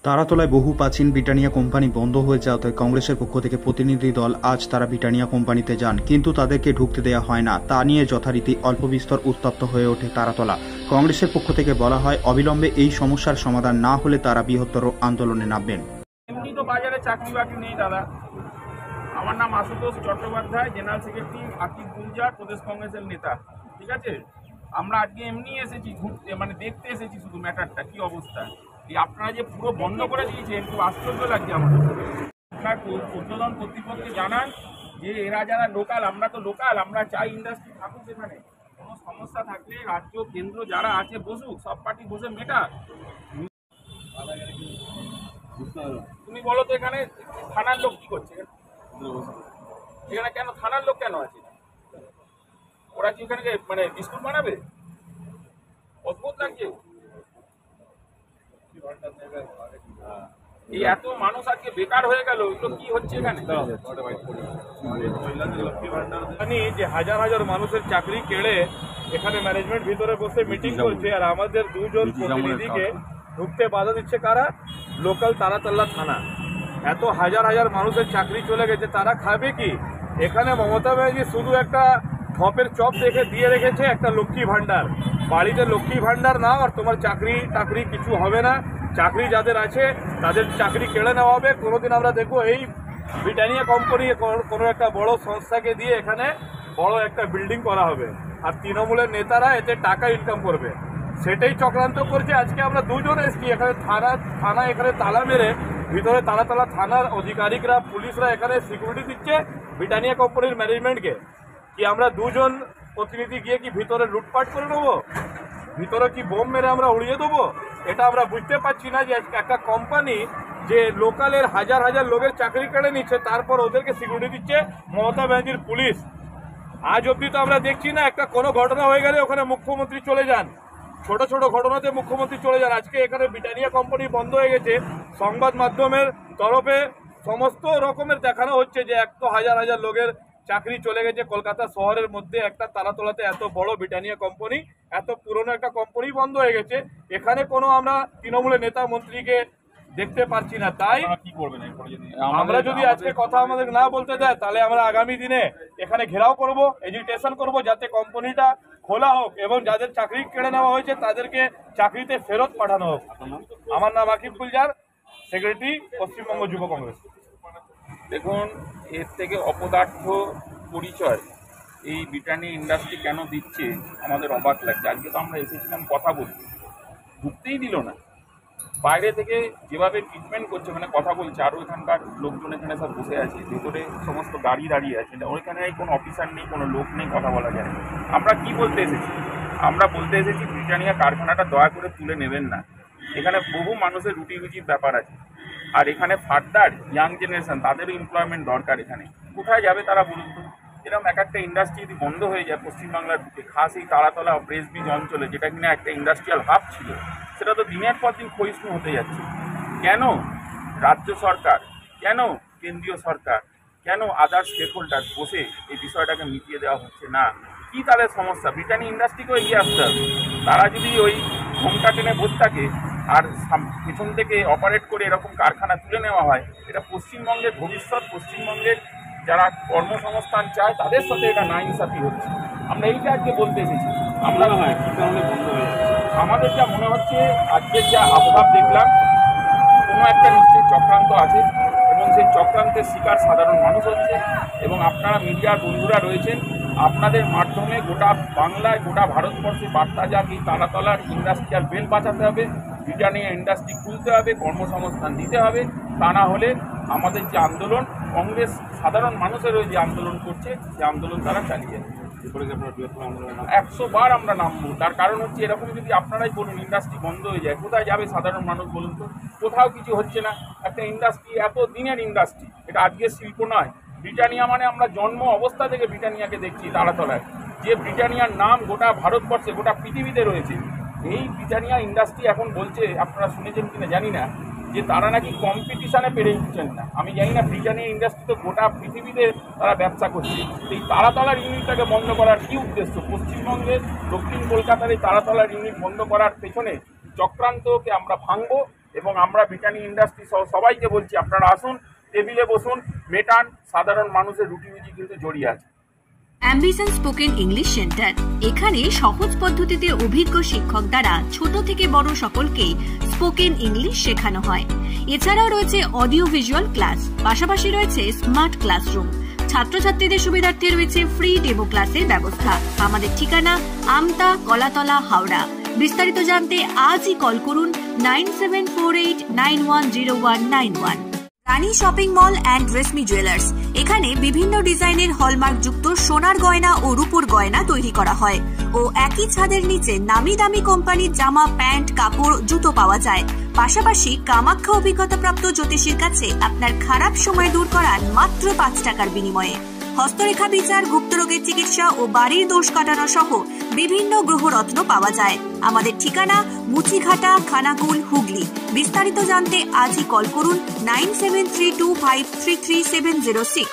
তারাতলায় বহু প্রাচীন Britannia company বন্ধ হয়ে যাওয়াতে কংগ্রেসের পক্ষ থেকে প্রতিনিধি দল আজ তারা ব্রিটানিয়া কোম্পানিতে যান, কিন্তু তাদেরকে ঢুকতে দেওয়া হয় না। তা নিয়ে যথারীতি অল্প বিস্তর উত্তপ্ত হয়ে ওঠে তারাতলা। কংগ্রেসের পক্ষ থেকে বলা হয়, অবিলম্বে এই সমস্যার সমাধান না হলে তারা বৃহত্তর আন্দোলনে নামবেন। এমনি তো বাজারে চাকরি বাকরি নেই দাদা। আমার নাম আশুতোষ চট্টোপাধ্যায়, জেনারেল সেক্রেটারি আকিব গুলজার, প্রদেশ কংগ্রেসের নেতা। ঠিক আছে, আমরা আজকে এমনি এসেছি ঘুরতে, মানে দেখতে এসেছি শুধু ম্যাটারটা কি অবস্থা। এই আপনারা যে পুরো বন্ধ করে দিয়েছেন, খুব আশ্চর্য লাগছে আমাদের। আপনার উদ্বোধন কর্তৃপক্ষকে জানান যে এরা যারা লোকাল, আমরা তো লোকাল, আমরা চাই ইন্ডাস্ট্রি থাকুক এখানে। কোনো সমস্যা থাকলে রাজ্য কেন্দ্র যারা আছে বসুক, সব পার্টি বসে মেটা। তুমি বলো তো এখানে থানার লোক কি করছে? এখানে কেন থানার লোক কেন আছে? ওরা কি এখানে মানে বিস্কুট বানাবে? অদ্ভুত লাগছে। এই এত মানুষ আজকে বেকার হয়ে গেল, এগুলো কি হচ্ছে এখানে? জানি যে হাজার হাজার মানুষের চাকরি কেড়ে এখানে ম্যানেজমেন্ট ভিতরে বসে মিটিং করছে, আর আমাদের দুজন প্রতিনিধিকে ঢুকতে বাধা দিচ্ছে কারা? লোকাল তারাতলা থানা। এত হাজার হাজার মানুষের চাকরি চলে গেছে, তারা খাবে কি? এখানে মমতা ব্যানার্জি শুধু একটা ঢপের চপ দেখে দিয়ে রেখেছে একটা লক্ষ্মী ভান্ডার। বাড়িতে লক্ষ্মী ভান্ডার নাও আর তোমার চাকরি টাকরি কিছু হবে না। চাকরি যাদের আছে তাদের চাকরি কেড়ে নেওয়া হবে। কোনোদিন আমরা দেখবো এই ব্রিটানিয়া কোম্পানি কোনো একটা বড় সংস্থাকে দিয়ে এখানে বড় একটা বিল্ডিং করা হবে, আর তৃণমূলের নেতারা এতে টাকা ইনকাম করবে। সেটাই চক্রান্ত করছে। আজকে আমরা দুজন এসছি এখানে, থানা এখানে তালা মেরে, ভিতরে তারাতলা থানার আধিকারিকরা, পুলিশরা এখানে সিকিউরিটি দিচ্ছে ব্রিটানিয়া কোম্পানির ম্যানেজমেন্টকে। কি আমরা দুজন প্রতিনিধি গিয়ে কি ভিতরে লুটপাট করে নেবো? ভিতরে কি বোম মেরে আমরা উড়িয়ে দেবো? এটা আমরা বুঝতে পারছি না যে একটা কোম্পানি যে লোকালের হাজার হাজার লোকের চাকরি কেড়ে নিচ্ছে, তারপর ওদেরকে সিকিউরিটি দিচ্ছে মমতা ব্যানার্জির পুলিশ। আজ অবধি তো আমরা দেখছি না একটা কোনো ঘটনা হয়ে গেলে ওখানে মুখ্যমন্ত্রী চলে যান, ছোট ছোট ঘটনাতে মুখ্যমন্ত্রী চলে যান। আজকে এখানে ব্রিটানিয়া কোম্পানি বন্ধ হয়ে গেছে, সংবাদ মাধ্যমের তরফে সমস্ত রকমের দেখানো হচ্ছে যে একটা হাজার হাজার লোকের চাকরি চলে গেছে। কলকাতা শহরের মধ্যে একটা তারাতলাতে এত বড় ব্রিটানিয়া কোম্পানি, এত পুরনো একটা কোম্পানি বন্ধ হয়ে গেছে। এখানে কোনো আমরা তৃণমূলের নেতা মন্ত্রীকে দেখতে পাচ্ছি না। তাই কি করবেন আমরা যদি আজকে কথা আমাদের না বলতে দেয়, তাহলে আমরা আগামী দিনে এখানে ঘেরাও করব, এজিটেশন করব, যাতে কোম্পানিটা খোলা হোক এবং যাদের চাকরি কেড়ে নেওয়া হয়েছে তাদেরকে চাকরিতে ফেরত পাঠানো হোক। আমার নাম আকিব গুলজার, সেক্রেটারি পশ্চিমবঙ্গ যুব কংগ্রেস। দেখুন, এর থেকে অপদার্থ পরিচয় এই ব্রিটানিয়া ইন্ডাস্ট্রি কেন দিচ্ছে আমাদের অবাক লাগছে। আজকে তো আমরা এসেছিলাম কথা বলতে, ঢুকতেই দিল না। বাইরে থেকে যেভাবে ট্রিটমেন্ট করছে, মানে কথা বলছে, আরও এখানকার লোকজন এখানে সব বসে আছে, ভেতরে সমস্ত গাড়ি দাঁড়িয়ে আছে, ওইখানে কোনো অফিসার নেই, কোনো লোক নেই, কথা বলা যায় না। আমরা কি বলতে এসেছি? আমরা বলতে এসেছি ব্রিটানিয়া কারখানাটা দয়া করে তুলে নেবেন না। এখানে বহু মানুষের রুটি রুজির ব্যাপার আছে, আর এখানে ফার্দার ইয়াং জেনারেশন তাদেরও এমপ্লয়মেন্ট দরকার। এখানে কোথায় যাবে তারা বলুন তো? এরকম এক একটা ইন্ডাস্ট্রি যদি বন্ধ হয়ে যায় পশ্চিমবাংলার বুকে, খাস এই তারাতলা ব্রেস ব্রিজ অঞ্চলে, যেটা কিনা একটা ইন্ডাস্ট্রিয়াল হাব ছিল, সেটা তো দিনের পর দিন ক্ষয়িষ্ণু হতে যাচ্ছে। কেন রাজ্য সরকার, কেন কেন্দ্রীয় সরকার, কেন আদার স্টেক হোল্ডার বসে এই বিষয়টাকে মিটিয়ে দেওয়া হচ্ছে না? কি তাদের সমস্যা? ব্রিটানিয়া ইন্ডাস্ট্রিকেও এগিয়ে আসতে হবে। তারা যদি ওই ঘোমটা টেনে বসে থাকে আর পেছন থেকে অপারেট করে এরকম কারখানা তুলে নেওয়া হয়, এটা পশ্চিমবঙ্গের ভবিষ্যৎ, পশ্চিমবঙ্গের যারা কর্মসংস্থান চায় তাদের সাথে এটা নাইনসাফি হচ্ছে। আমরা এইটা আজকে বলতে এসেছি। আমরা কী কারণে বন্ধ হয়ে যাচ্ছে? আমাদের যা মনে হচ্ছে, আজকের যা আবহাওয়া দেখলাম, কোনো একটা নিশ্চয়ই চক্রান্ত আছে এবং সেই চক্রান্তের শিকার সাধারণ মানুষ হচ্ছে। এবং আপনারা মিডিয়ার বন্ধুরা রয়েছেন, আপনাদের মাধ্যমে গোটা বাংলায়, গোটা ভারতবর্ষে বার্তা যাক, এই তারাতলার ইন্ডাস্ট্রিয়াল বেল বাঁচাতে হবে, ব্রিটানিয়া ইন্ডাস্ট্রি খুলতে হবে, কর্মসংস্থান দিতে হবে। তা না হলে আমাদের যে আন্দোলন, কংগ্রেস সাধারণ মানুষের ওই যে আন্দোলন করছে, সেই আন্দোলন তারা চালিয়ে যাবে। 100 বার আমরা নামবো। তার কারণ হচ্ছে, এরকম যদি আপনারাই বলুন ইন্ডাস্ট্রি বন্ধ হয়ে যায়, কোথায় যাবে সাধারণ মানুষ বলুন তো? কোথাও কিছু হচ্ছে না। একটা ইন্ডাস্ট্রি, এত দিনের ইন্ডাস্ট্রি, এটা আজকের শিল্প নয়। ব্রিটানিয়া মানে আমরা জন্ম অবস্থা থেকে ব্রিটানিয়াকে দেখছি তারাতলায়, যে ব্রিটানিয়ার নাম গোটা ভারতবর্ষে, গোটা পৃথিবীতে রয়েছে। এই ব্রিটানিয়া ইন্ডাস্ট্রি এখন বলছে, আপনারা শুনেছেন কিনা জানি না, যে তারা নাকি কম্পিটিশানে পেরে উঠছেন না। আমি জানি না, ব্রিটানিয়া ইন্ডাস্ট্রি তো গোটা পৃথিবীতে তারা ব্যবসা করছে। এই তারাতলার ইউনিটটাকে বন্ধ করার কী উদ্দেশ্য? পশ্চিমবঙ্গের দক্ষিণ কলকাতার এই তারাতলার ইউনিট বন্ধ করার পেছনে চক্রান্তকে আমরা ভাঙবো এবং আমরা ব্রিটানি ইন্ডাস্ট্রি সহ সবাইকে বলছি আপনারা আসুন, টেবিলে বসুন, মেটান, সাধারণ মানুষের রুটি রুজি কিন্তু জড়িয়ে আছে। অ্যাম্বিশন স্পোকেন ইংলিশ সেন্টার, এখানে সহজ পদ্ধতিতে অভিজ্ঞ শিক্ষক দ্বারা ছোট থেকে বড় সকলকে স্পোকেন ইংলিশ শেখানো হয়। এছাড়াও রয়েছে অডিও ভিজুয়াল ক্লাস, পাশাপাশি রয়েছে স্মার্ট ক্লাসরুম। ছাত্রছাত্রীদের সুবিধার্থে রয়েছে ফ্রি ডেমো ক্লাসের ব্যবস্থা। আমাদের ঠিকানা আমতা, কলাতলা, হাওড়া। বিস্তারিত জানতে আজই কল করুন 9748910191। Rani shopping mall and Reshmi jewellers, এখানে বিভিন্ন ডিজাইনের হলমার্ক যুক্ত সোনার গয়না ও রূপোর গয়না তৈরি করা হয় ও একই ছাদের নিচে নামি দামি কোম্পানির জামা, প্যান্ট, কাপড়, জুতো পাওয়া যায়। পাশাপাশি কামাখ্যা অভিজ্ঞতাপ্রাপ্ত জ্যোতিষীর কাছে আপনার খারাপ সময় দূর করার মাত্র 5 টাকার বিনিময়ে। হস্তরেখা বিচার, গুপ্তরোগের চিকিৎসা ও বাড়ির দোষ কাটানো সহ বিভিন্ন গ্রহরত্ন পাওয়া যায়। আমাদের ঠিকানা মুচিঘাটা, খানাকুল, হুগলি। বিস্তারিত জানতে আজই কল করুন 9732533706।